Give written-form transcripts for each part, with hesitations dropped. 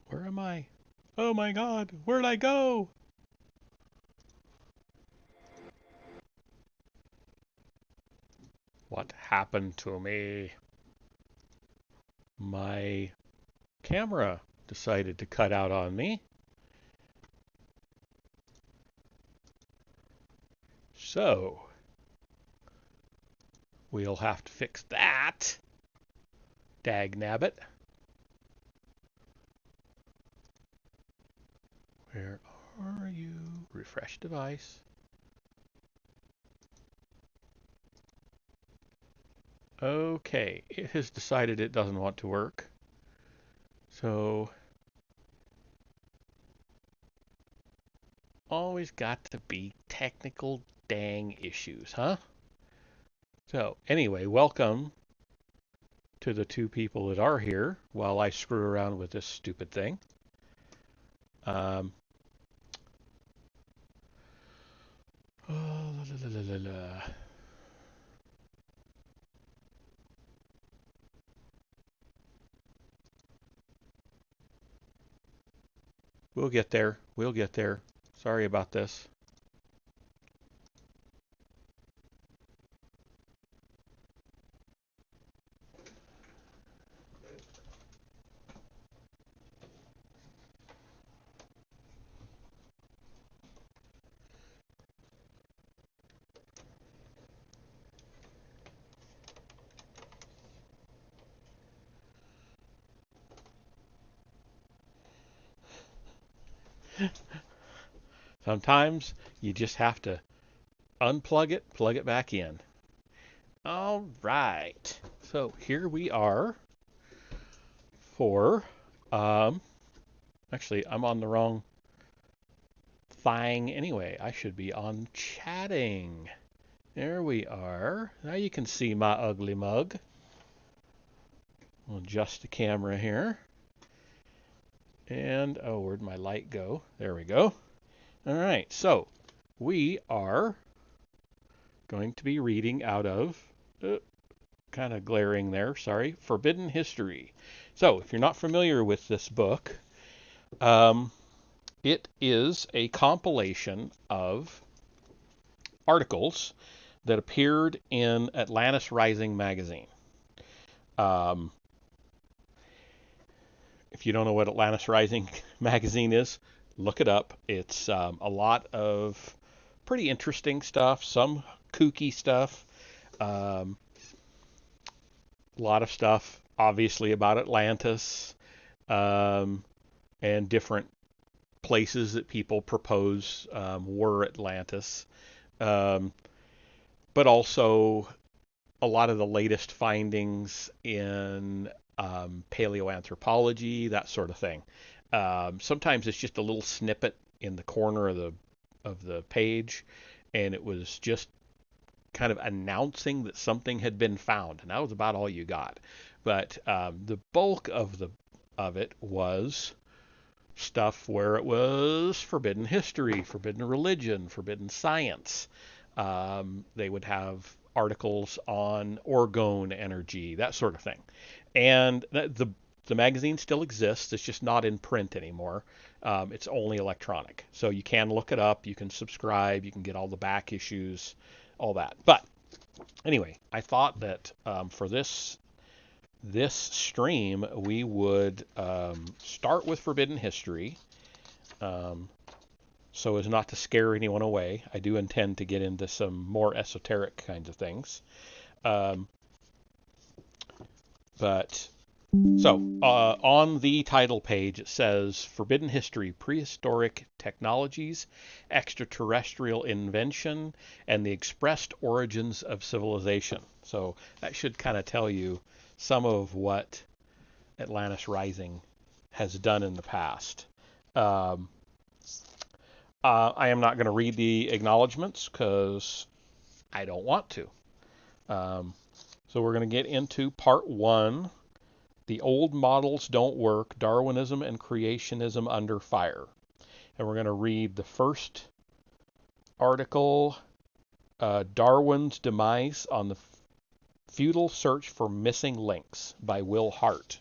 Where am I? Oh my God, where'd I go? What happened to me? My camera decided to cut out on me. So, we'll have to fix that. Dagnabbit. Where are you? Refresh device. Okay, it has decided it doesn't want to work. So, always got to be technical dang issues, huh? So, anyway, welcome to the two people that are here while I screw around with this stupid thing. We'll get there. We'll get there. Sorry about this. Sometimes you just have to unplug it, plug it back in. All right. So here we are for, actually, I'm on the wrong thing anyway. I should be on chatting. There we are. Now you can see my ugly mug. We'll adjust the camera here. And, oh, where'd my light go? There we go. All right, so we are going to be reading out of, kind of glaring there, sorry, Forbidden History. So, if you're not familiar with this book, um, it is a compilation of articles that appeared in Atlantis Rising magazine. Um, if you don't know what Atlantis Rising magazine is, look it up. It's a lot of pretty interesting stuff, some kooky stuff, a lot of stuff, obviously, about Atlantis, um, and different places that people propose were Atlantis, um, but also a lot of the latest findings in paleoanthropology, that sort of thing. Sometimes it's just a little snippet in the corner of the page, and it was just kind of announcing that something had been found, and that was about all you got. But the bulk of it was stuff where it was forbidden history, forbidden religion, forbidden science. They would have articles on orgone energy, that sort of thing. And the magazine still exists. It's just not in print anymore. It's only electronic. So you can look it up. You can subscribe. You can get all the back issues, all that. But anyway, I thought that for this stream, we would start with Forbidden History, so as not to scare anyone away. I do intend to get into some more esoteric kinds of things. But so on the title page, it says Forbidden History, Prehistoric Technologies, Extraterrestrial Invention, and the Expressed Origins of Civilization. So that should kind of tell you some of what Atlantis Rising has done in the past. I am not going to read the acknowledgments because I don't want to. So we're going to get into part 1, The Old Models Don't Work, Darwinism and Creationism Under Fire. And we're going to read the first article, Darwin's Demise on the Futile Search for Missing Links by Will Hart.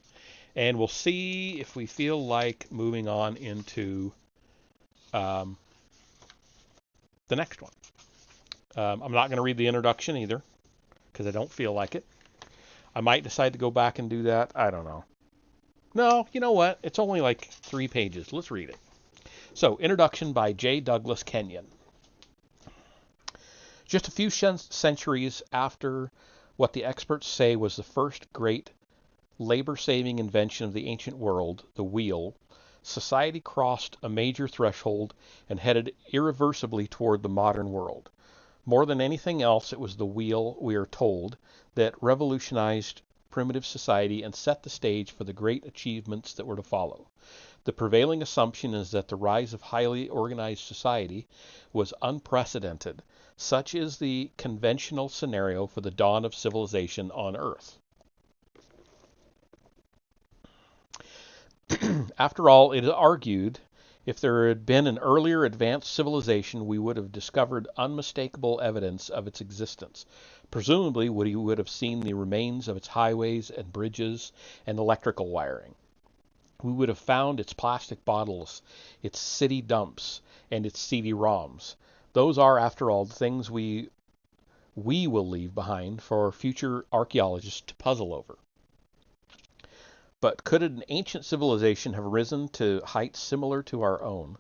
And we'll see if we feel like moving on into the next one. I'm not going to read the introduction either, because I don't feel like it. I might decide to go back and do that. I don't know. No, you know what? It's only like 3 pages. Let's read it. So, introduction by J. Douglas Kenyon. Just a few centuries after what the experts say was the first great labor-saving invention of the ancient world, the wheel, society crossed a major threshold and headed irreversibly toward the modern world. More than anything else, it was the wheel, we are told, that revolutionized primitive society and set the stage for the great achievements that were to follow. The prevailing assumption is that the rise of highly organized society was unprecedented. Such is the conventional scenario for the dawn of civilization on Earth. After all, it is argued, if there had been an earlier advanced civilization, we would have discovered unmistakable evidence of its existence. Presumably, we would have seen the remains of its highways and bridges and electrical wiring. We would have found its plastic bottles, its city dumps, and its CD-ROMs. Those are, after all, the things we will leave behind for future archaeologists to puzzle over. But could an ancient civilization have risen to heights similar to our own,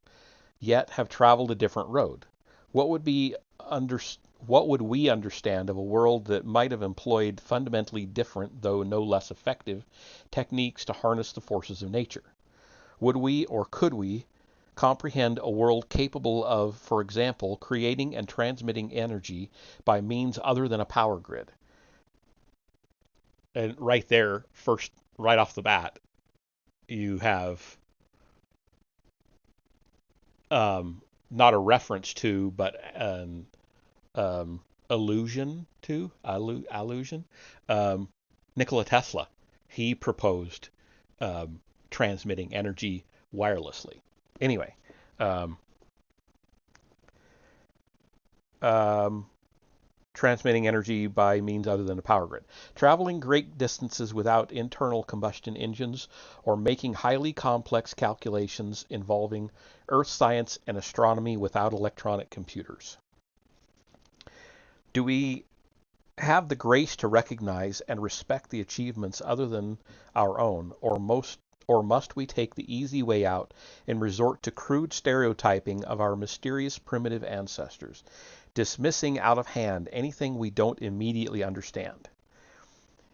yet have traveled a different road? What would we understand of a world that might have employed fundamentally different, though no less effective, techniques to harness the forces of nature? Would we, or could we, comprehend a world capable of, for example, creating and transmitting energy by means other than a power grid? And right there, right off the bat, you have not a reference to, but an allusion to, Nikola Tesla. He proposed transmitting energy wirelessly. Anyway, transmitting energy by means other than a power grid, traveling great distances without internal combustion engines, or making highly complex calculations involving earth science and astronomy without electronic computers. Do we have the grace to recognize and respect the achievements other than our own, or must we take the easy way out and resort to crude stereotyping of our mysterious primitive ancestors, dismissing out of hand anything we don't immediately understand?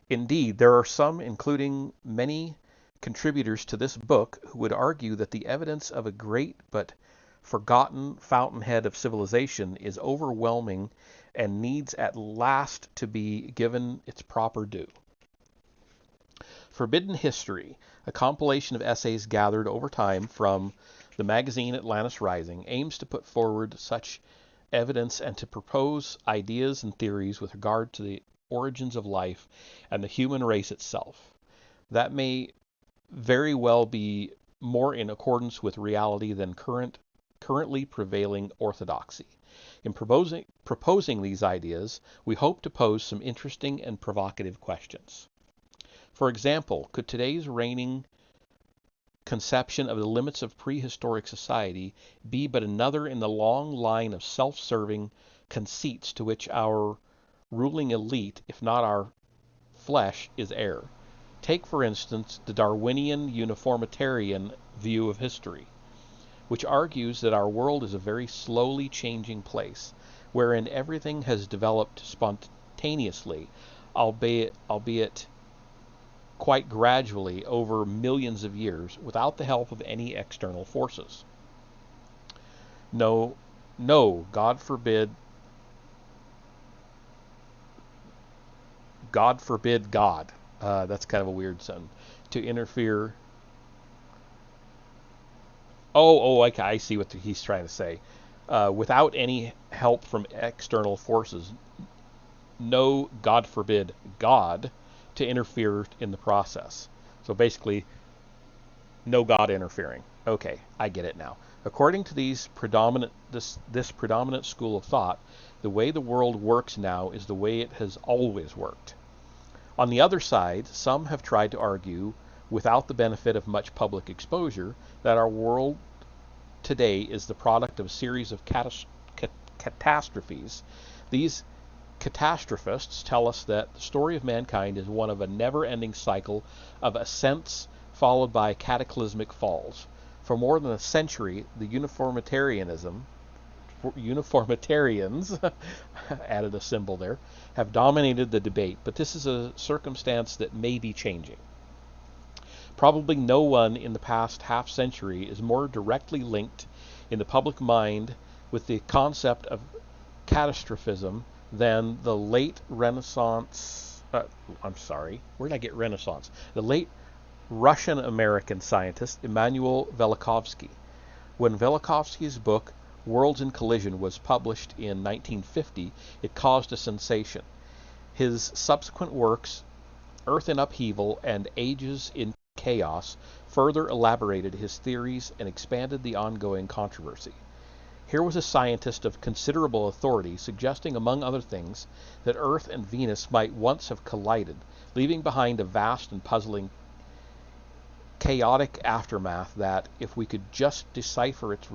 Indeed, there are some, including many contributors to this book, who would argue that the evidence of a great but forgotten fountainhead of civilization is overwhelming and needs at last to be given its proper due. Forbidden History, a compilation of essays gathered over time from the magazine Atlantis Rising, aims to put forward such evidence and to propose ideas and theories with regard to the origins of life and the human race itself. That may very well be more in accordance with reality than currently prevailing orthodoxy. In proposing these ideas, we hope to pose some interesting and provocative questions. For example, could today's reigning conception of the limits of prehistoric society be but another in the long line of self-serving conceits to which our ruling elite, if not our flesh, is heir? Take, for instance, the Darwinian uniformitarian view of history, which argues that our world is a very slowly changing place, wherein everything has developed spontaneously, albeit quite gradually over millions of years, without the help of any external forces. No, God forbid God. That's kind of a weird sentence. To interfere. Okay, I see what he's trying to say. Without any help from external forces, no, God forbid, God to interfere in the process. So basically, no God interfering. Okay, I get it now. According to this predominant school of thought, the way the world works now is the way it has always worked. On the other side, some have tried to argue, without the benefit of much public exposure, that our world today is the product of a series of catastrophes. These catastrophists tell us that the story of mankind is one of a never-ending cycle of ascents followed by cataclysmic falls. For more than a century, the uniformitarians added a symbol there, have dominated the debate, but this is a circumstance that may be changing. Probably no one in the past half century is more directly linked in the public mind with the concept of catastrophism than the late Renaissance, where did I get Renaissance? The late Russian-American scientist Immanuel Velikovsky. When Velikovsky's book Worlds in Collision was published in 1950, it caused a sensation. His subsequent works, Earth in Upheaval and Ages in Chaos, further elaborated his theories and expanded the ongoing controversy. Here was a scientist of considerable authority suggesting, among other things, that Earth and Venus might once have collided, leaving behind a vast and puzzling chaotic aftermath that, if we could just decipher its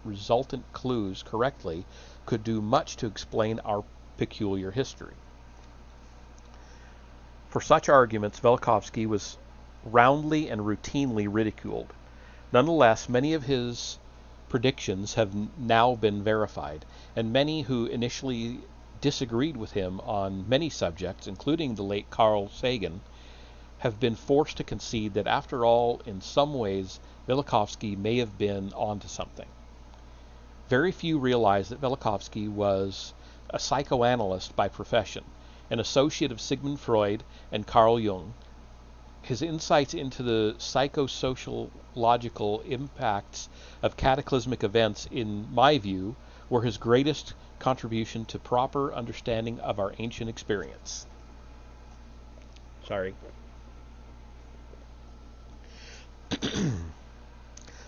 resultant clues correctly, could do much to explain our peculiar history. For such arguments, Velikovsky was roundly and routinely ridiculed. Nonetheless, many of his predictions have now been verified, and many who initially disagreed with him on many subjects, including the late Carl Sagan, have been forced to concede that after all, in some ways, Velikovsky may have been onto something. Very few realize that Velikovsky was a psychoanalyst by profession, an associate of Sigmund Freud and Carl Jung. His insights into the psychosociological impacts of cataclysmic events, in my view, were his greatest contribution to proper understanding of our ancient experience.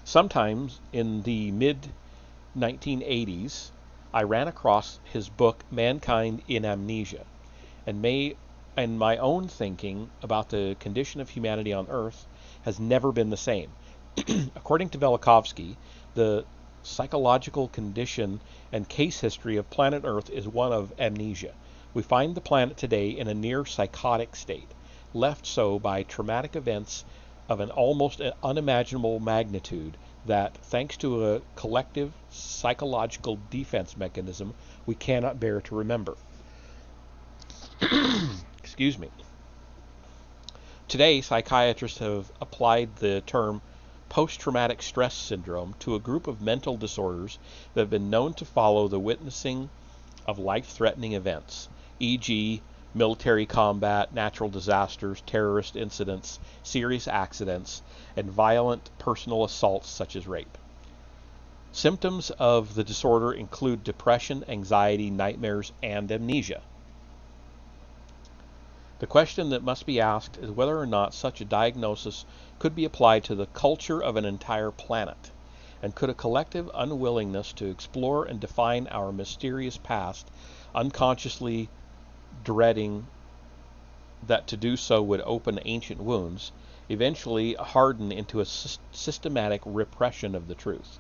Sometimes in the mid-1980s, I ran across his book Mankind in Amnesia, and my own thinking about the condition of humanity on Earth has never been the same. According to Velikovsky, the psychological condition and case history of planet Earth is one of amnesia. We find the planet today in a near psychotic state, left so by traumatic events of an almost unimaginable magnitude that, thanks to a collective psychological defense mechanism, we cannot bear to remember. Excuse me. Today, psychiatrists have applied the term post-traumatic stress syndrome to a group of mental disorders that have been known to follow the witnessing of life-threatening events, e.g., military combat, natural disasters, terrorist incidents, serious accidents, and violent personal assaults such as rape. Symptoms of the disorder include depression, anxiety, nightmares, and amnesia. The question that must be asked is whether or not such a diagnosis could be applied to the culture of an entire planet, and could a collective unwillingness to explore and define our mysterious past, unconsciously dreading that to do so would open ancient wounds, eventually harden into a systematic repression of the truth?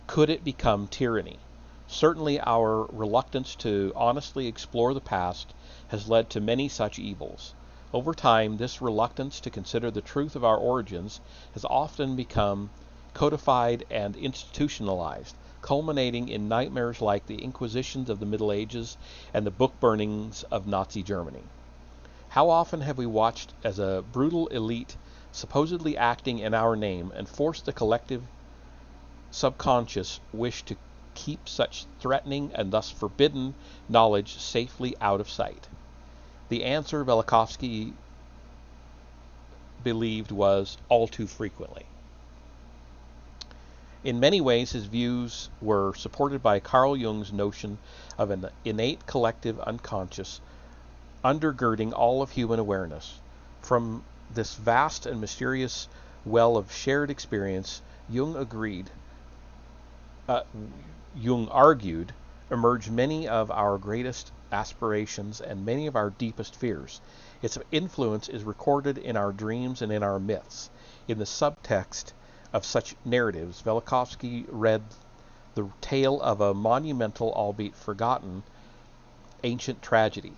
Could it become tyranny? Certainly our reluctance to honestly explore the past has led to many such evils. Over time, this reluctance to consider the truth of our origins has often become codified and institutionalized, culminating in nightmares like the Inquisitions of the Middle Ages and the book burnings of Nazi Germany. How often have we watched as a brutal elite supposedly acting in our name and forced the collective subconscious wish to keep such threatening and thus forbidden knowledge safely out of sight? The answer, Velikovsky believed, was all too frequently. In many ways, his views were supported by Carl Jung's notion of an innate collective unconscious undergirding all of human awareness. From this vast and mysterious well of shared experience, Jung argued, emerge many of our greatest aspirations and many of our deepest fears. Its influence is recorded in our dreams and in our myths. In the subtext of such narratives, Velikovsky read the tale of a monumental, albeit forgotten, ancient tragedy.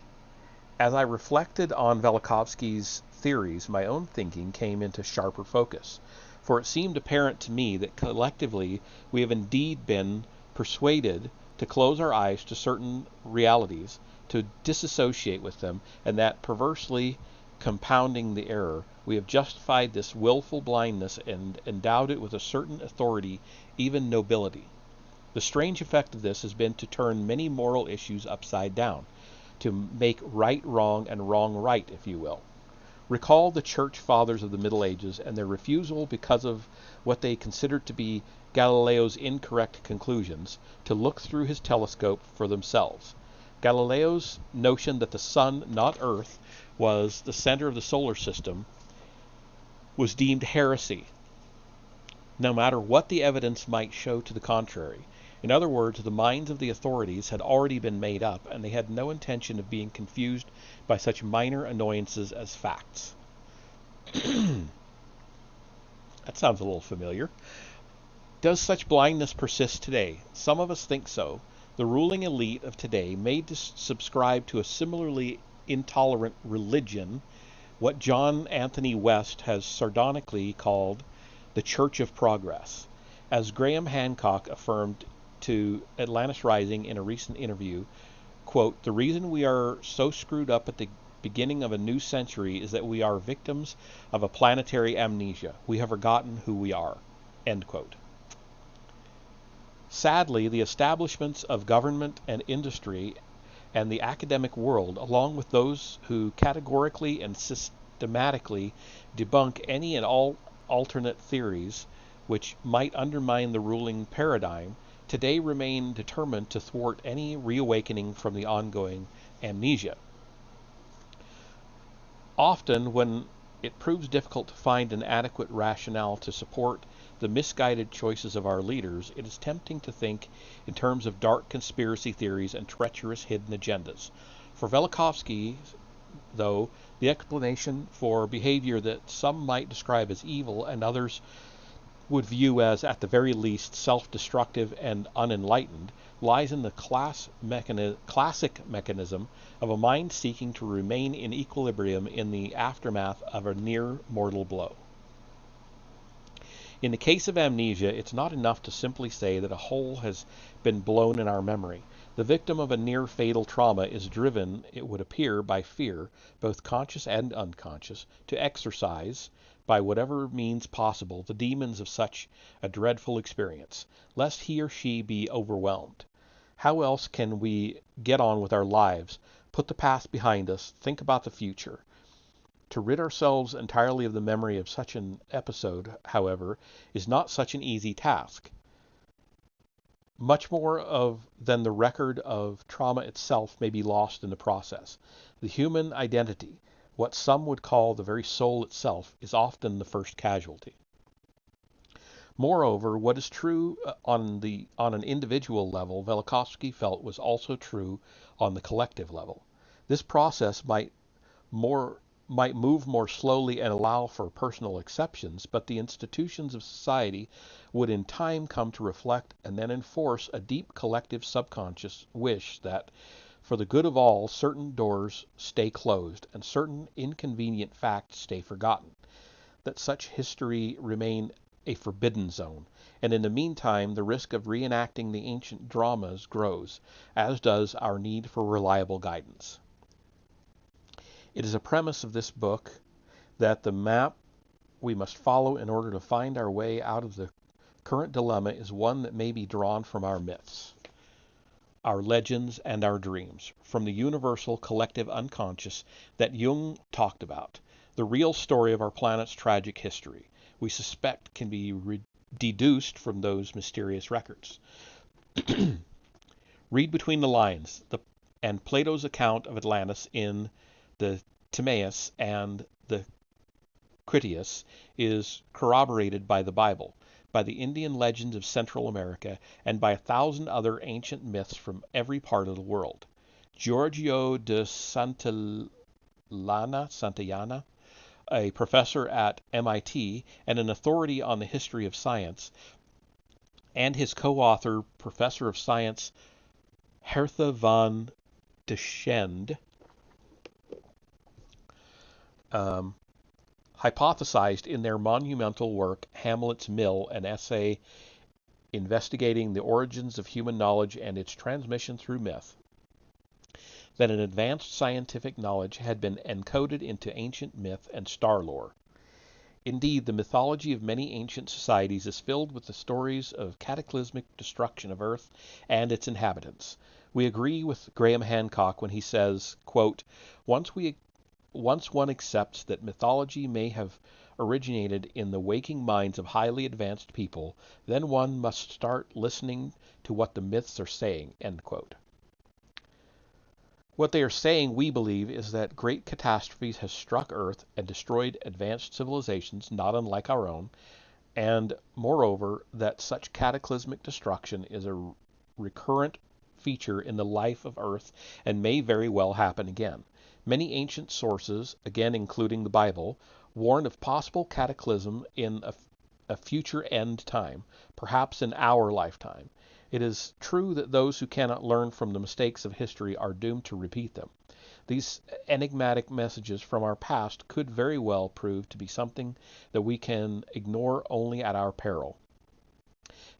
As I reflected on Velikovsky's theories, my own thinking came into sharper focus, for it seemed apparent to me that collectively we have indeed been persuaded to close our eyes to certain realities, to disassociate with them, and that, perversely compounding the error, we have justified this willful blindness and endowed it with a certain authority, even nobility. The strange effect of this has been to turn many moral issues upside down, to make right wrong and wrong right, if you will. Recall the church fathers of the Middle Ages and their refusal, because of what they considered to be Galileo's incorrect conclusions, to look through his telescope for themselves. Galileo's notion that the sun, not Earth, was the center of the solar system was deemed heresy, no matter what the evidence might show to the contrary. In other words, the minds of the authorities had already been made up, and they had no intention of being confused by such minor annoyances as facts. That sounds a little familiar. Does such blindness persist today? Some of us think so. The ruling elite of today may subscribe to a similarly intolerant religion, what John Anthony West has sardonically called the Church of Progress. As Graham Hancock affirmed to Atlantis Rising in a recent interview, quote, "The reason we are so screwed up at the beginning of a new century is that we are victims of a planetary amnesia. We have forgotten who we are." End quote. Sadly, the establishments of government and industry and the academic world, along with those who categorically and systematically debunk any and all alternate theories which might undermine the ruling paradigm, today remain determined to thwart any reawakening from the ongoing amnesia. Often, when it proves difficult to find an adequate rationale to support the misguided choices of our leaders, it is tempting to think in terms of dark conspiracy theories and treacherous hidden agendas. For Velikovsky, though, the explanation for behavior that some might describe as evil and others would view as, at the very least, self-destructive and unenlightened, lies in the classic mechanism of a mind seeking to remain in equilibrium in the aftermath of a near mortal blow. In the case of amnesia, it's not enough to simply say that a hole has been blown in our memory. The victim of a near fatal trauma is driven, it would appear, by fear, both conscious and unconscious, to exorcise, by whatever means possible, the demons of such a dreadful experience, lest he or she be overwhelmed. How else can we get on with our lives, put the past behind us, think about the future? To rid ourselves entirely of the memory of such an episode, however, is not such an easy task. Much more than the record of trauma itself may be lost in the process. The human identity, what some would call the very soul itself, is often the first casualty. Moreover, what is true on an individual level, Velikovsky felt was also true on the collective level. This process might move more slowly and allow for personal exceptions, but the institutions of society would in time come to reflect and then enforce a deep collective subconscious wish that, for the good of all, certain doors stay closed and certain inconvenient facts stay forgotten, that such history remain a forbidden zone, and in the meantime the risk of reenacting the ancient dramas grows, as does our need for reliable guidance. It is a premise of this book that the map we must follow in order to find our way out of the current dilemma is one that may be drawn from our myths, our legends, and our dreams, from the universal collective unconscious that Jung talked about. The real story of our planet's tragic history, we suspect, can be deduced from those mysterious records. Read between the lines, and Plato's account of Atlantis in the Timaeus and the Critias is corroborated by the Bible, by the Indian legends of Central America, and by 1,000 other ancient myths from every part of the world. Giorgio de Santayana, a professor at MIT and an authority on the history of science, and his co-author, Professor of Science Hertha van de Schende, hypothesized in their monumental work Hamlet's Mill, an essay investigating the origins of human knowledge and its transmission through myth, that an advanced scientific knowledge had been encoded into ancient myth and star lore. Indeed, the mythology of many ancient societies is filled with the stories of cataclysmic destruction of Earth and its inhabitants. We agree with Graham Hancock when he says, quote, Once one accepts that mythology may have originated in the waking minds of highly advanced people, then one must start listening to what the myths are saying, end quote. What they are saying, we believe, is that great catastrophes have struck Earth and destroyed advanced civilizations not unlike our own, and, moreover, that such cataclysmic destruction is a recurrent feature in the life of Earth and may very well happen again. Many ancient sources, again including the Bible, warn of possible cataclysm in a future end time, perhaps in our lifetime. It is true that those who cannot learn from the mistakes of history are doomed to repeat them. These enigmatic messages from our past could very well prove to be something that we can ignore only at our peril.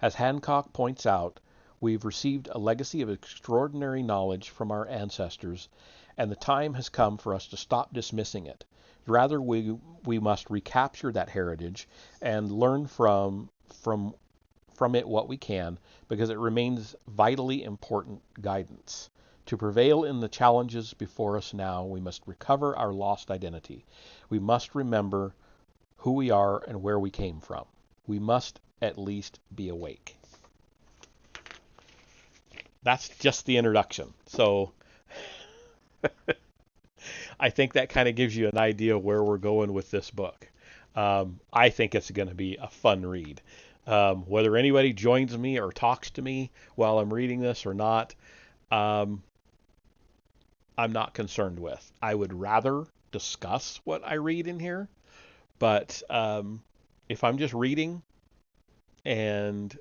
As Hancock points out, we've received a legacy of extraordinary knowledge from our ancestors, and the time has come for us to stop dismissing it. Rather, we must recapture that heritage and learn from it what we can, because it remains vitally important guidance. To prevail in the challenges before us now, we must recover our lost identity. We must remember who we are and where we came from. We must at least be awake. That's just the introduction. So I think that kind of gives you an idea where we're going with this book. I think it's going to be a fun read. Whether anybody joins me or talks to me while I'm reading this or not, um, I'm not concerned with. I would rather discuss what I read in here, but if I'm just reading and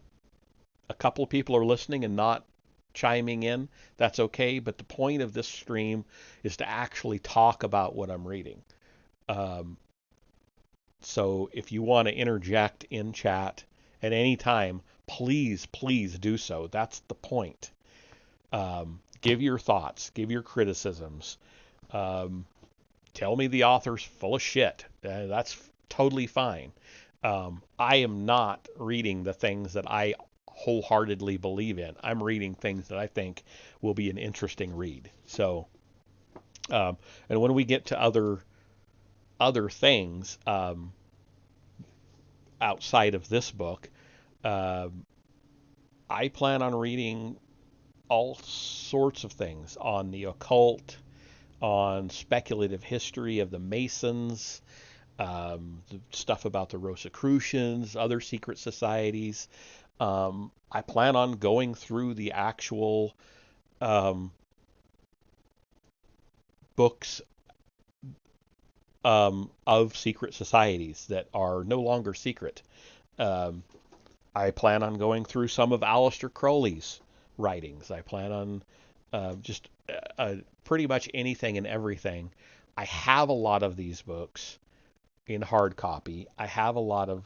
a couple of people are listening and not chiming in, that's okay. But the point of this stream is to actually talk about what I'm reading. Um, so if you want to interject in chat at any time, please do so. That's the point. Give your thoughts, give your criticisms. Um, Tell me the author's full of shit. That's totally fine. I am not reading the things that I wholeheartedly believe in. I'm reading things that I think will be an interesting read. So, and when we get to other things outside of this book, um, I plan on reading all sorts of things on the occult, on speculative history of the Masons, the stuff about the Rosicrucians, other secret societies. I plan on going through the actual um, books of secret societies that are no longer secret. Um, I plan on going through some of Aleister Crowley's writings. I plan on just pretty much anything and everything. I have a lot of these books in hard copy. I have a lot of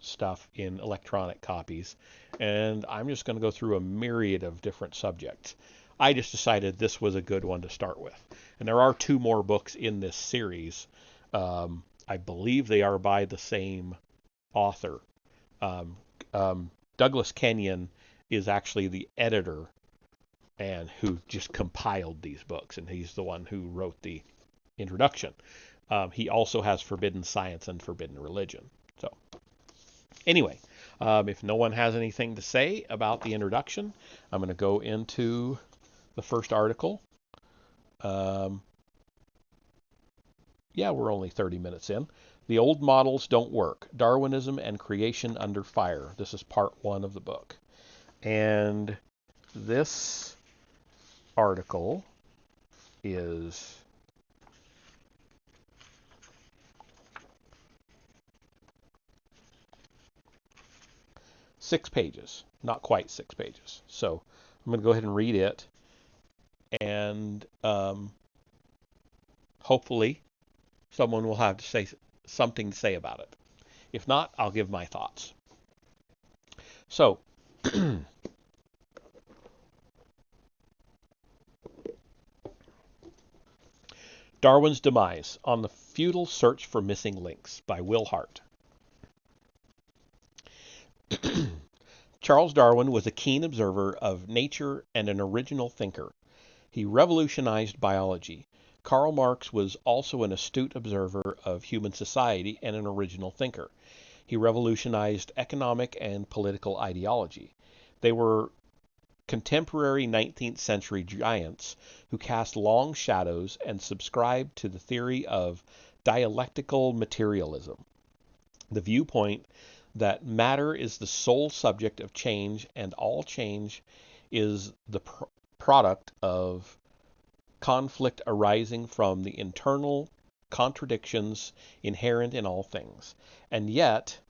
stuff in electronic copies, and I'm just going to go through a myriad of different subjects. I just decided this was a good one to start with. And there are two more books in this series. I believe they are by the same author. Um, Douglas Kenyon is actually the editor and who just compiled these books, and he's the one who wrote the introduction. He also has Forbidden Science and Forbidden Religion. So, anyway, if no one has anything to say about the introduction, I'm going to go into the first article. Yeah, we're only 30 minutes in. The old models don't work. Darwinism and creation under fire. This is part 1 of the book. And this article is 6 pages, not quite 6 pages. So I'm going to go ahead and read it, and hopefully someone will have to say something to say about it. If not, I'll give my thoughts. So, Darwin's Demise, On the Futile Search for Missing Links by Will Hart. Charles Darwin was a keen observer of nature and an original thinker. He revolutionized biology. Karl Marx was also an astute observer of human society and an original thinker. He revolutionized economic and political ideology. They were contemporary 19th century giants who cast long shadows and subscribed to the theory of dialectical materialism, the viewpoint that matter is the sole subject of change and all change is the product of conflict arising from the internal contradictions inherent in all things. And yet,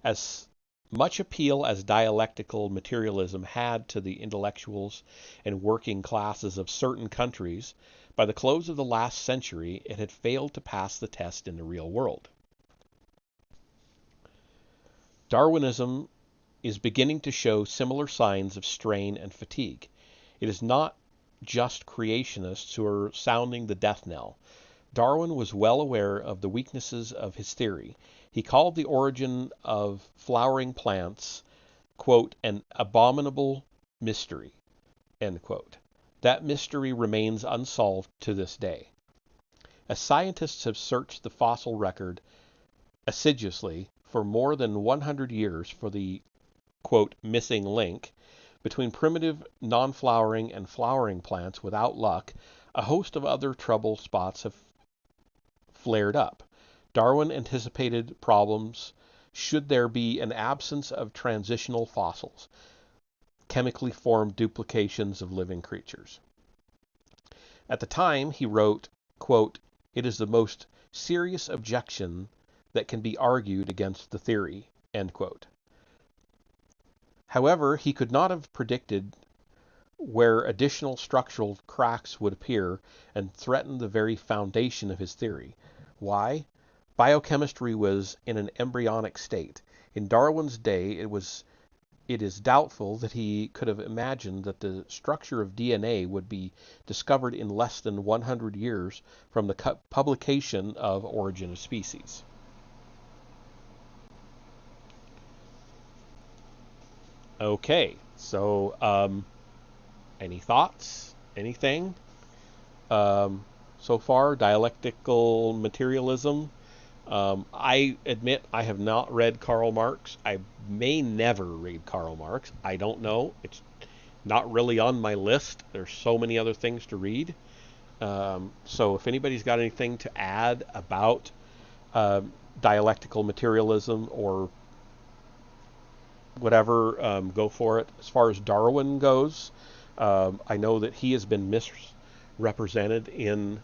as much appeal as dialectical materialism had to the intellectuals and working classes of certain countries, by the close of the last century it had failed to pass the test in the real world. Darwinism is beginning to show similar signs of strain and fatigue. It is not just creationists who are sounding the death knell. Darwin was well aware of the weaknesses of his theory. He called the origin of flowering plants, quote, an abominable mystery, end quote. That mystery remains unsolved to this day. As scientists have searched the fossil record assiduously for more than 100 years for the, quote, missing link between primitive non-flowering and flowering plants without luck, a host of other trouble spots have flared up. Darwin anticipated problems should there be an absence of transitional fossils, chemically formed duplications of living creatures. At the time, he wrote, quote, "It is the most serious objection that can be argued against the theory," end quote. However, he could not have predicted where additional structural cracks would appear and threaten the very foundation of his theory. Why? Biochemistry was in an embryonic state. In Darwin's day, it is doubtful that he could have imagined that the structure of DNA would be discovered in less than 100 years from the publication of Origin of Species. Okay, so any thoughts? Anything? So far, dialectical materialism. I admit I have not read Karl Marx. I may never read Karl Marx. I don't know. It's not really on my list. There's so many other things to read. So if anybody's got anything to add about dialectical materialism or whatever, go for it. As far as Darwin goes, I know that he has been misrepresented in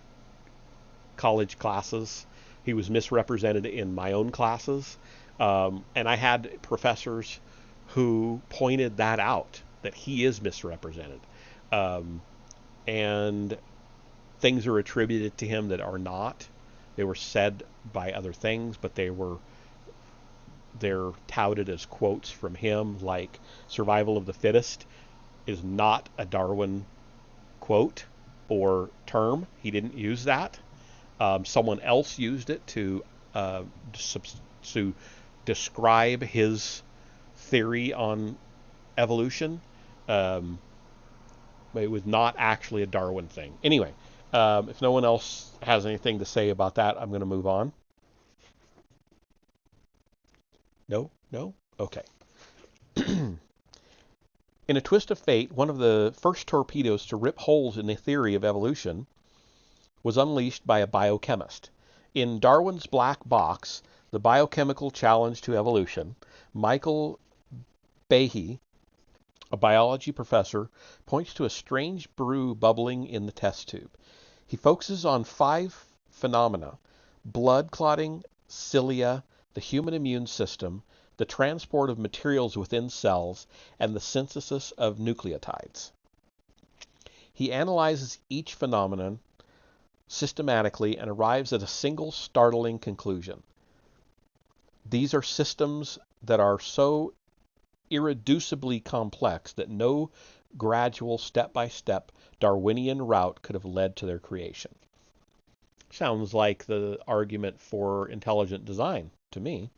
college classes. He was misrepresented in my own classes. And I had professors who pointed that out, that he is misrepresented. And things are attributed to him that are not. They were said by other things, but they're touted as quotes from him, like survival of the fittest is not a Darwin quote or term. He didn't use that. Someone else used it to describe his theory on evolution. But it was not actually a Darwin thing. Anyway, if no one else has anything to say about that, I'm going to move on. No? Okay. In a twist of fate, one of the first torpedoes to rip holes in the theory of evolution was unleashed by a biochemist. In Darwin's Black Box, The Biochemical Challenge to Evolution, Michael Behe, a biology professor, points to a strange brew bubbling in the test tube. He focuses on 5 phenomena: blood clotting, cilia, the human immune system, the transport of materials within cells, and the synthesis of nucleotides. He analyzes each phenomenon systematically and arrives at a single startling conclusion. These are systems that are so irreducibly complex that no gradual step-by-step Darwinian route could have led to their creation. Sounds like the argument for intelligent design to me.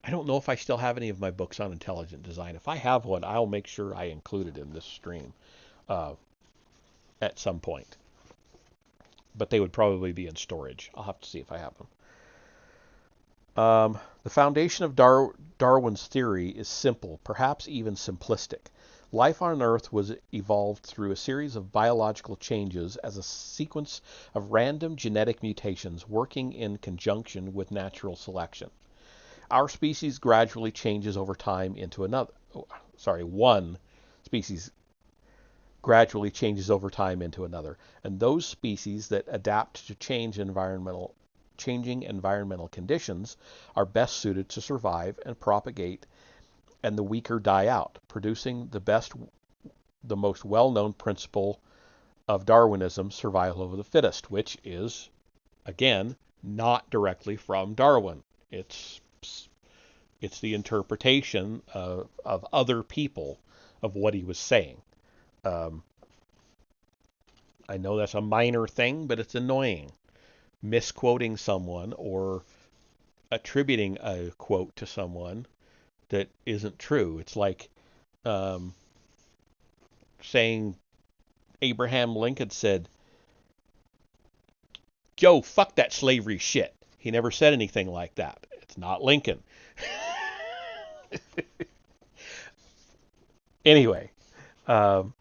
I don't know if I still have any of my books on intelligent design. If I have one, I'll make sure I include it in this stream at some point. But they would probably be in storage. I'll have to see if I have them. The foundation of Darwin's theory is simple, perhaps even simplistic. Life on Earth was evolved through a series of biological changes as a sequence of random genetic mutations working in conjunction with natural selection. Our species gradually changes over time into another. One species gradually changes over time into another, and those species that adapt to changing environmental conditions are best suited to survive and propagate, and the weaker die out, producing the most well-known principle of Darwinism, survival of the fittest, which is, again, not directly from Darwin. It's the interpretation of other people of what he was saying. I know that's a minor thing, but it's annoying. Misquoting someone or attributing a quote to someone that isn't true. It's like saying Abraham Lincoln said, "Yo, fuck that slavery shit." He never said anything like that. It's not Lincoln. Anyway, the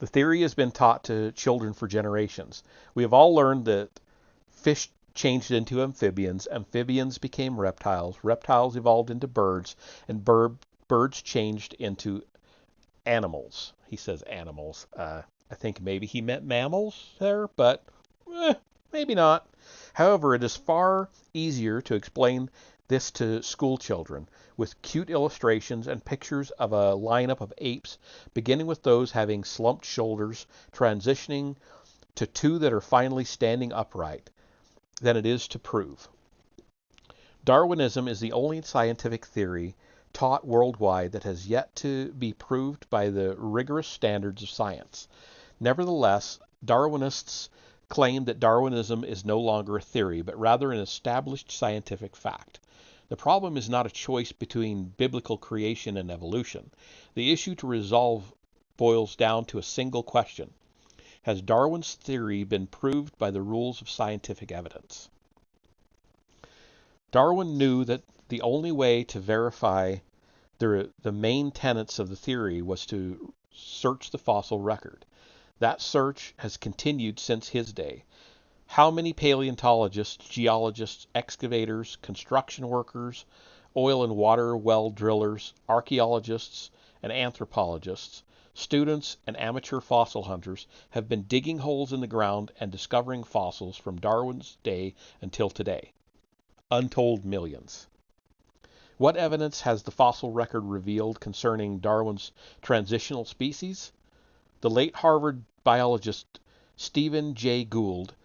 theory has been taught to children for generations. We have all learned that fish changed into amphibians, amphibians became reptiles, reptiles evolved into birds, and birds changed into animals. He says animals. I think maybe he meant mammals there, but maybe not. However, it is far easier to explain this to school children with cute illustrations and pictures of a lineup of apes, beginning with those having slumped shoulders, transitioning to two that are finally standing upright, than it is to prove. Darwinism is the only scientific theory taught worldwide that has yet to be proved by the rigorous standards of science. Nevertheless, Darwinists claim that Darwinism is no longer a theory, but rather an established scientific fact. The problem is not a choice between biblical creation and evolution. The issue to resolve boils down to a single question. Has Darwin's theory been proved by the rules of scientific evidence? Darwin knew that the only way to verify the main tenets of the theory was to search the fossil record. That search has continued since his day. How many paleontologists, geologists, excavators, construction workers, oil and water well drillers, archaeologists, and anthropologists, students and amateur fossil hunters have been digging holes in the ground and discovering fossils from Darwin's day until today? Untold millions. What evidence has the fossil record revealed concerning Darwin's transitional species? The late Harvard biologist Stephen Jay Gould,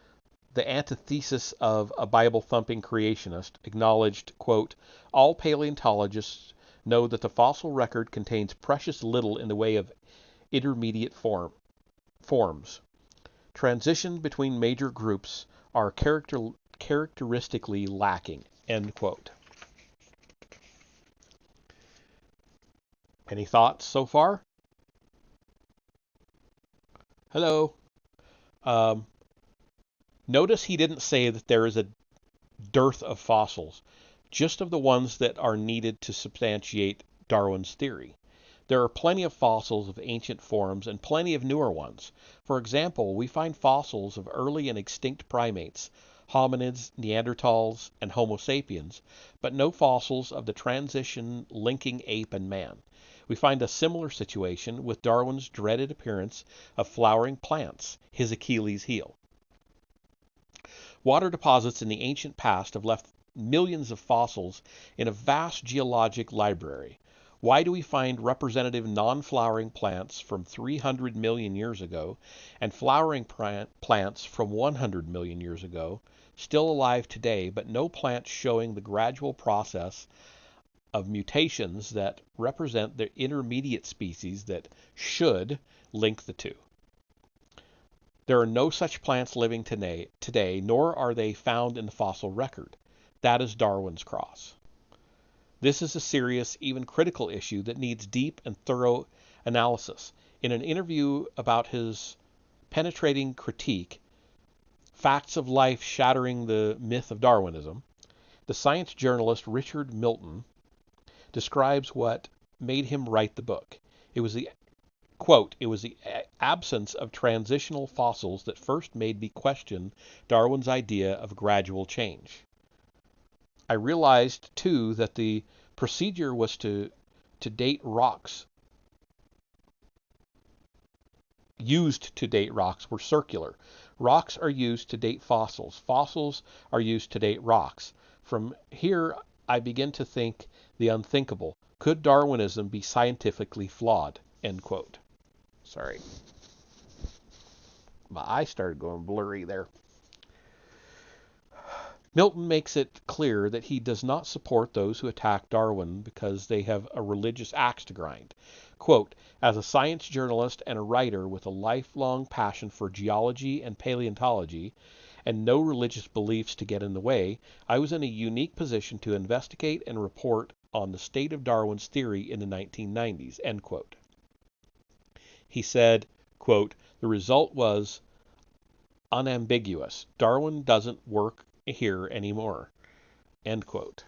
the antithesis of a Bible-thumping creationist, acknowledged, quote, all paleontologists know that the fossil record contains precious little in the way of intermediate forms. Transition between major groups are characteristically lacking, end quote. Any thoughts so far? Hello. Notice he didn't say that there is a dearth of fossils, just of the ones that are needed to substantiate Darwin's theory. There are plenty of fossils of ancient forms and plenty of newer ones. For example, we find fossils of early and extinct primates, hominids, Neanderthals, and Homo sapiens, but no fossils of the transition linking ape and man. We find a similar situation with Darwin's dreaded appearance of flowering plants, his Achilles heel. Water deposits in the ancient past have left millions of fossils in a vast geologic library. Why do we find representative non-flowering plants from 300 million years ago and flowering plants from 100 million years ago still alive today, but no plants showing the gradual process of mutations that represent the intermediate species that should link the two? There are no such plants living today, nor are they found in the fossil record. That is Darwin's cross. This is a serious, even critical issue that needs deep and thorough analysis. In an interview about his penetrating critique, Facts of Life Shattering the Myth of Darwinism, the science journalist Richard Milton describes what made him write the book. It was the Quote, it was the absence of transitional fossils that first made me question Darwin's idea of gradual change. I realized, too, that the procedure was to date rocks. Used to date rocks were circular. Rocks are used to date fossils. Fossils are used to date rocks. From here, I begin to think the unthinkable. Could Darwinism be scientifically flawed? End quote. Sorry. My eye started going blurry there. Milton makes it clear that he does not support those who attack Darwin because they have a religious axe to grind. Quote, as a science journalist and a writer with a lifelong passion for geology and paleontology, and no religious beliefs to get in the way, I was in a unique position to investigate and report on the state of Darwin's theory in the 1990s, end quote. He said, quote, the result was unambiguous. Darwin doesn't work here anymore, end quote.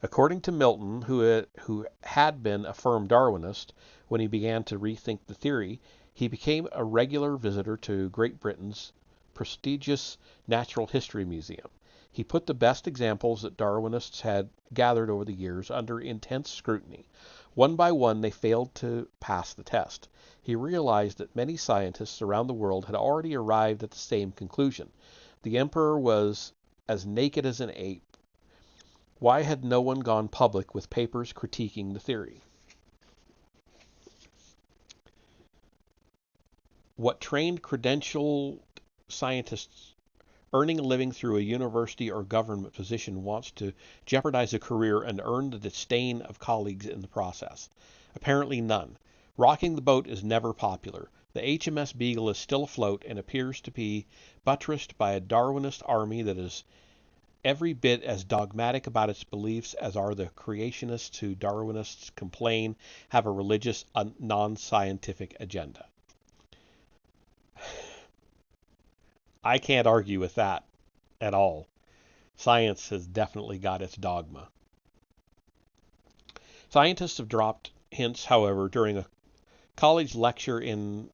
According to Milton, who had been a firm Darwinist when he began to rethink the theory, he became a regular visitor to Great Britain's prestigious natural history museum. He put the best examples that Darwinists had gathered over the years under intense scrutiny. One by one, they failed to pass the test. He realized that many scientists around the world had already arrived at the same conclusion. The emperor was as naked as an ape. Why had no one gone public with papers critiquing the theory? What trained, credentialed scientists earning a living through a university or government position wants to jeopardize a career and earn the disdain of colleagues in the process? Apparently none. Rocking the boat is never popular. The HMS Beagle is still afloat and appears to be buttressed by a Darwinist army that is every bit as dogmatic about its beliefs as are the creationists who Darwinists complain have a religious, non-scientific agenda. I can't argue with that at all. Science has definitely got its dogma. Scientists have dropped hints, however, during a college lecture in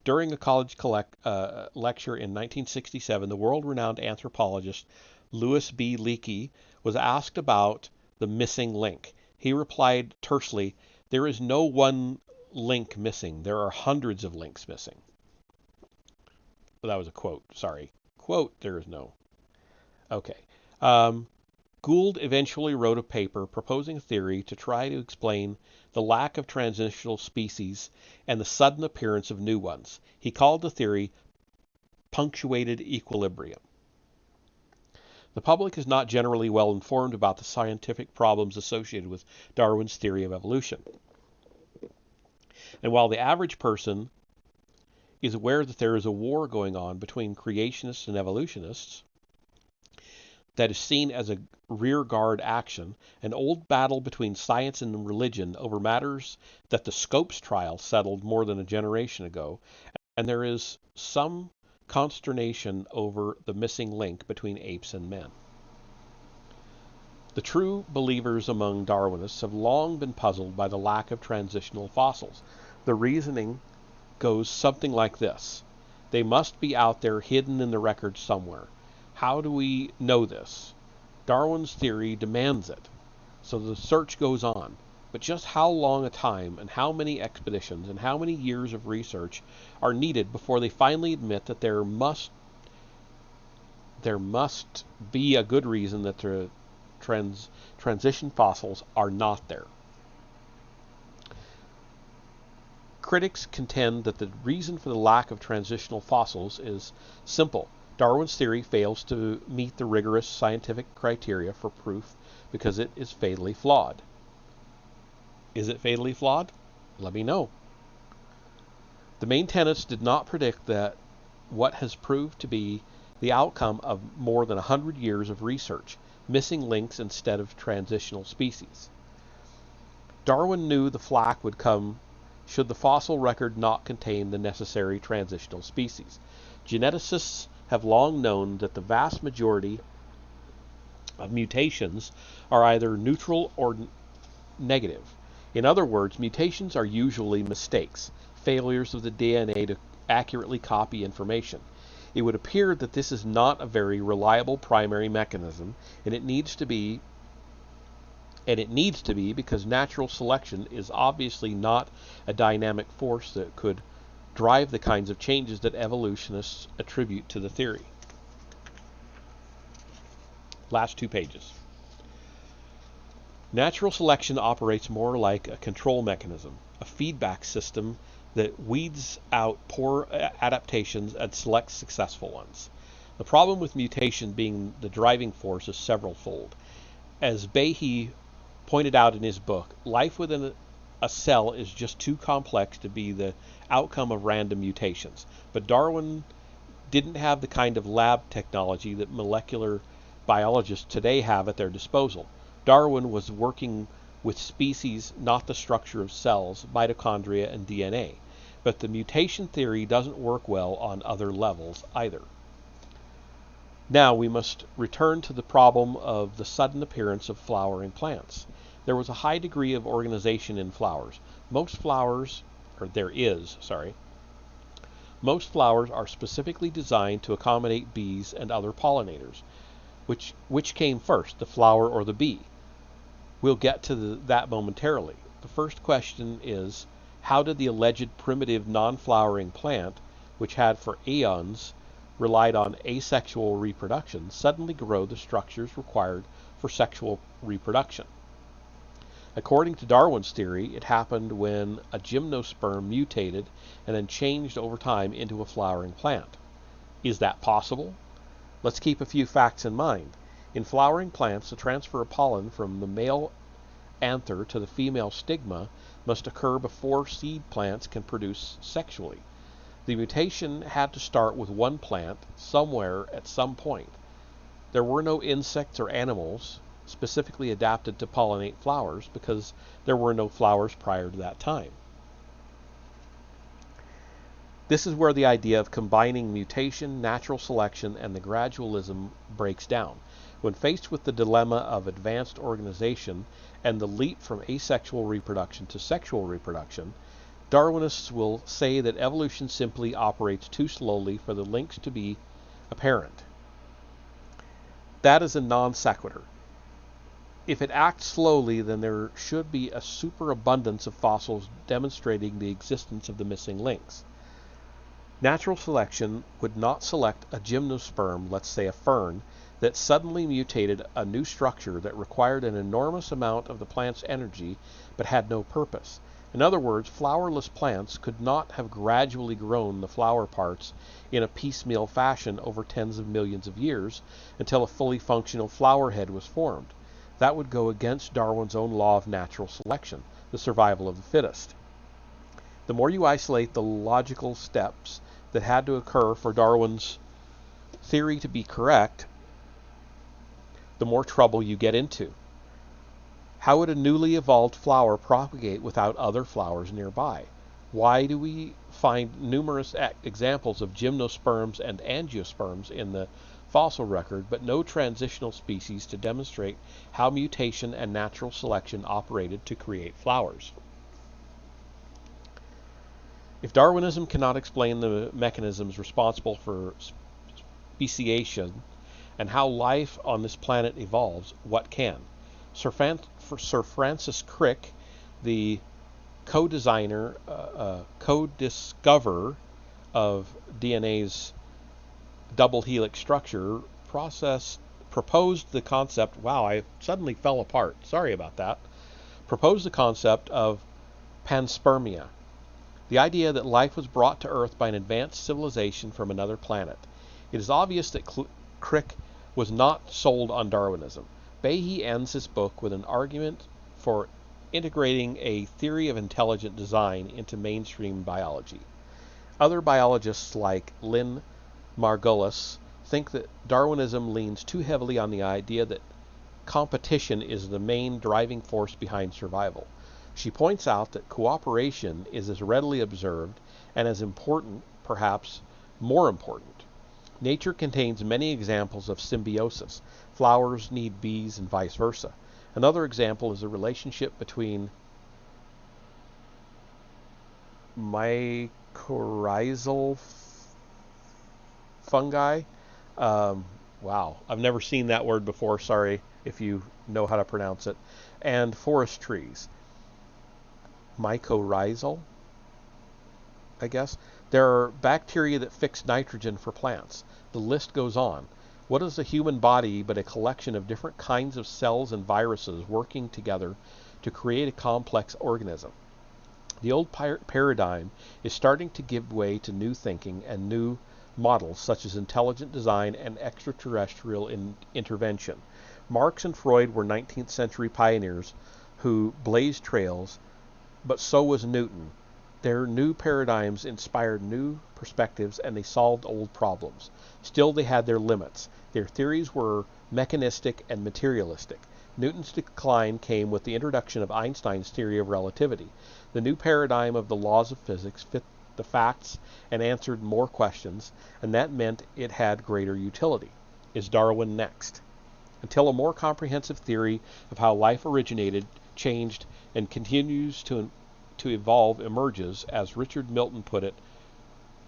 1967, the world-renowned anthropologist Louis B. Leakey was asked about the missing link. He replied tersely, "There is no one link missing. There are hundreds of links missing." Well, that was a quote. Sorry. Quote, there is no. Okay. Gould eventually wrote a paper proposing a theory to try to explain the lack of transitional species and the sudden appearance of new ones. He called the theory punctuated equilibrium. The public is not generally well informed about the scientific problems associated with Darwin's theory of evolution. And while the average person is aware that there is a war going on between creationists and evolutionists, that is seen as a rearguard action, an old battle between science and religion over matters that the Scopes trial settled more than a generation ago, and there is some consternation over the missing link between apes and men. The true believers among Darwinists have long been puzzled by the lack of transitional fossils. The reasoning goes something like this: they must be out there hidden in the records somewhere. How do we know this? Darwin's theory demands it. So the search goes on. But just how long a time and how many expeditions and how many years of research are needed before they finally admit that there must be a good reason that the transition fossils are not there? Critics contend that the reason for the lack of transitional fossils is simple. Darwin's theory fails to meet the rigorous scientific criteria for proof because it is fatally flawed. Is it fatally flawed? Let me know. The main tenets did not predict that what has proved to be the outcome of more than 100 years of research, missing links instead of transitional species. Darwin knew the flack would come should the fossil record not contain the necessary transitional species. Geneticists have long known that the vast majority of mutations are either neutral or negative. In other words, mutations are usually mistakes, failures of the DNA to accurately copy information. It would appear that this is not a very reliable primary mechanism, and it needs to be because natural selection is obviously not a dynamic force that could drive the kinds of changes that evolutionists attribute to the theory. Last 2 pages. Natural selection operates more like a control mechanism, a feedback system that weeds out poor adaptations and selects successful ones. The problem with mutation being the driving force is several-fold. As Behe pointed out in his book, life within a cell is just too complex to be the outcome of random mutations. But Darwin didn't have the kind of lab technology that molecular biologists today have at their disposal. Darwin was working with species, not the structure of cells, mitochondria, and DNA. But the mutation theory doesn't work well on other levels either. Now we must return to the problem of the sudden appearance of flowering plants. There was a high degree of organization in flowers. Most Most flowers are specifically designed to accommodate bees and other pollinators. Which came first, the flower or the bee? We'll get to that momentarily. The first question is, how did the alleged primitive non-flowering plant, which had for aeons relied on asexual reproduction, suddenly grow the structures required for sexual reproduction? According to Darwin's theory, it happened when a gymnosperm mutated and then changed over time into a flowering plant. Is that possible? Let's keep a few facts in mind. In flowering plants, the transfer of pollen from the male anther to the female stigma must occur before seed plants can produce sexually. The mutation had to start with one plant somewhere at some point. There were no insects or animals specifically adapted to pollinate flowers because there were no flowers prior to that time. This is where the idea of combining mutation, natural selection, and the gradualism breaks down. When faced with the dilemma of advanced organization and the leap from asexual reproduction to sexual reproduction, Darwinists will say that evolution simply operates too slowly for the links to be apparent. That is a non sequitur. If it acts slowly, then there should be a superabundance of fossils demonstrating the existence of the missing links. Natural selection would not select a gymnosperm, let's say a fern, that suddenly mutated a new structure that required an enormous amount of the plant's energy but had no purpose. In other words, flowerless plants could not have gradually grown the flower parts in a piecemeal fashion over tens of millions of years until a fully functional flower head was formed. That would go against Darwin's own law of natural selection, the survival of the fittest. The more you isolate the logical steps that had to occur for Darwin's theory to be correct, the more trouble you get into. How would a newly evolved flower propagate without other flowers nearby? Why do we find numerous examples of gymnosperms and angiosperms in the fossil record, but no transitional species to demonstrate how mutation and natural selection operated to create flowers? If Darwinism cannot explain the mechanisms responsible for speciation and how life on this planet evolves, what can? Sir Francis Crick, the co-designer, co-discoverer of DNA's double helix structure, proposed the concept, wow, I suddenly fell apart, sorry about that, proposed the concept of panspermia, the idea that life was brought to Earth by an advanced civilization from another planet. It is obvious that Crick was not sold on Darwinism. Behe ends his book with an argument for integrating a theory of intelligent design into mainstream biology. Other biologists like Lynn Margulis think that Darwinism leans too heavily on the idea that competition is the main driving force behind survival. She points out that cooperation is as readily observed and as important, perhaps more important. Nature contains many examples of symbiosis. Flowers need bees and vice versa. Another example is the relationship between mycorrhizal fungi. Wow, I've never seen that word before. Sorry if you know how to pronounce it. And forest trees. Mycorrhizal, I guess. There are bacteria that fix nitrogen for plants. The list goes on. What is the human body but a collection of different kinds of cells and viruses working together to create a complex organism? The old paradigm is starting to give way to new thinking and new models such as intelligent design and extraterrestrial intervention. Marx and Freud were 19th century pioneers who blazed trails, but so was Newton. Their new paradigms inspired new perspectives and they solved old problems. Still, they had their limits. Their theories were mechanistic and materialistic. Newton's decline came with the introduction of Einstein's theory of relativity. The new paradigm of the laws of physics fit the facts and answered more questions, and that meant it had greater utility. Is Darwin next? Until a more comprehensive theory of how life originated, changed, and continues to evolve emerges, as Richard Milton put it,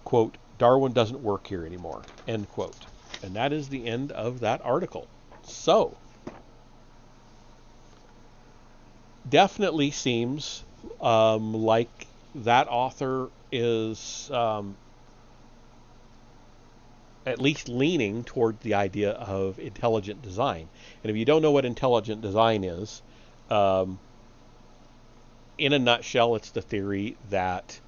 quote, Darwin doesn't work here anymore, end quote. And that is the end of that article. So, definitely seems like that author is at least leaning toward the idea of intelligent design. And if you don't know what intelligent design is, um, in a nutshell, it's the theory that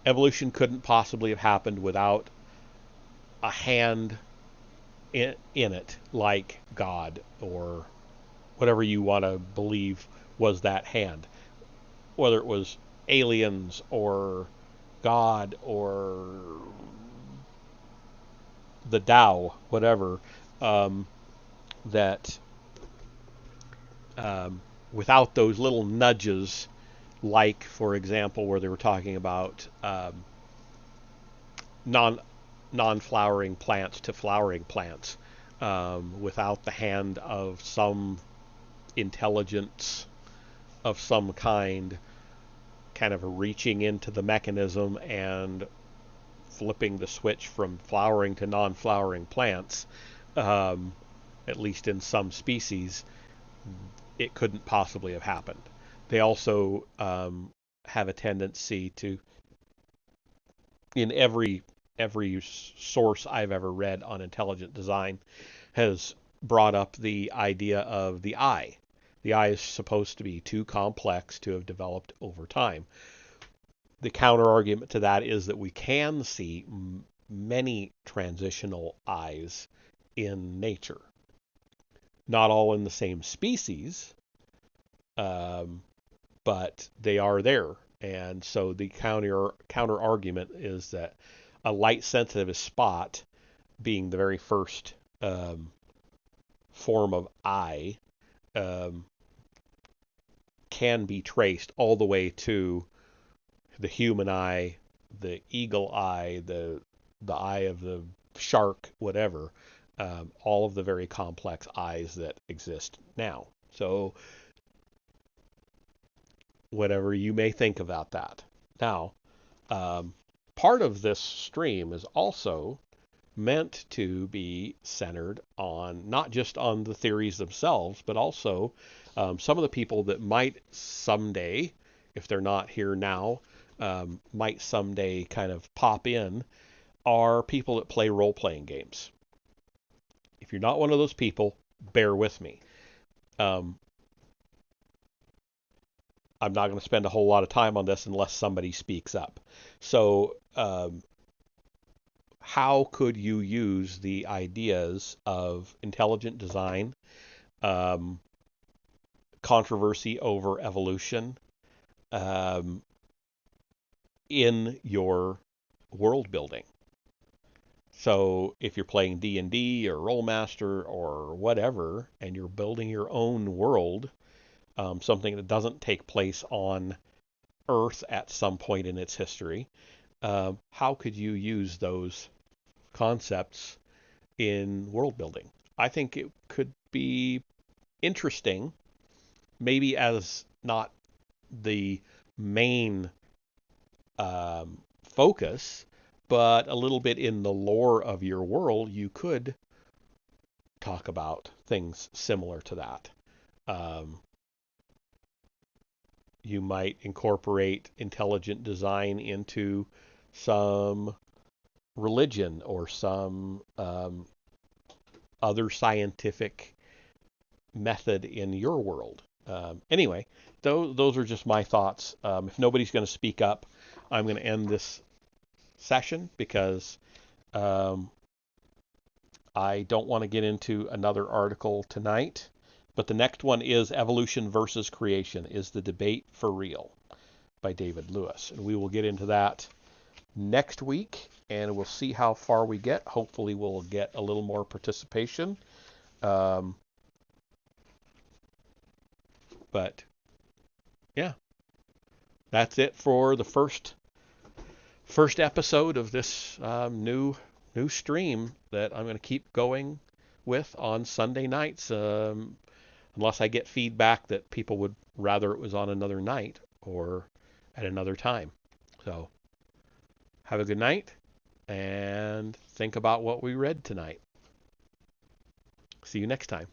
evolution couldn't possibly have happened without a hand in it, like God or whatever you want to believe was that hand, whether it was aliens or God or the Tao, whatever, um, that um, without those little nudges, like, for example, where they were talking about non non-flowering plants to flowering plants, without the hand of some intelligence of some kind of reaching into the mechanism and flipping the switch from flowering to non-flowering plants, um, at least in some species, it couldn't possibly have happened. They also have a tendency to, in every source I've ever read on intelligent design, has brought up the idea of the eye. The eye is supposed to be too complex to have developed over time. The counter argument to that is that we can see many transitional eyes in nature. Not all in the same species, um, but they are there. And so the counter argument is that a light sensitive spot, being the very first form of eye, um, can be traced all the way to the human eye, the eagle eye, the eye of the shark, whatever, all of the very complex eyes that exist now. So whatever you may think about that. Now, part of this stream is also meant to be centered on not just on the theories themselves, but also some of the people that might someday, if they're not here now, might someday kind of pop in, are people that play role-playing games. If you're not one of those people, bear with me. Um, I'm not going to spend a whole lot of time on this unless somebody speaks up. So, how could you use the ideas of intelligent design, um, controversy over evolution, um, in your world building? So if you're playing D&D or Rollmaster or whatever, and you're building your own world, something that doesn't take place on Earth at some point in its history, how could you use those concepts in world building? I think it could be interesting, maybe as not the main focus, but a little bit in the lore of your world, you could talk about things similar to that. You might incorporate intelligent design into some religion or some other scientific method in your world. Anyway, those are just my thoughts. If nobody's going to speak up, I'm going to end this session because I don't want to get into another article tonight. But the next one is Evolution versus Creation. Is the debate for real? By David Lewis. And we will get into that next week, and we'll see how far we get. Hopefully we'll get a little more participation. But yeah, that's it for the first episode of this new stream that I'm going to keep going with on Sunday nights, unless I get feedback that people would rather it was on another night or at another time. So have a good night, and think about what we read tonight. See you next time.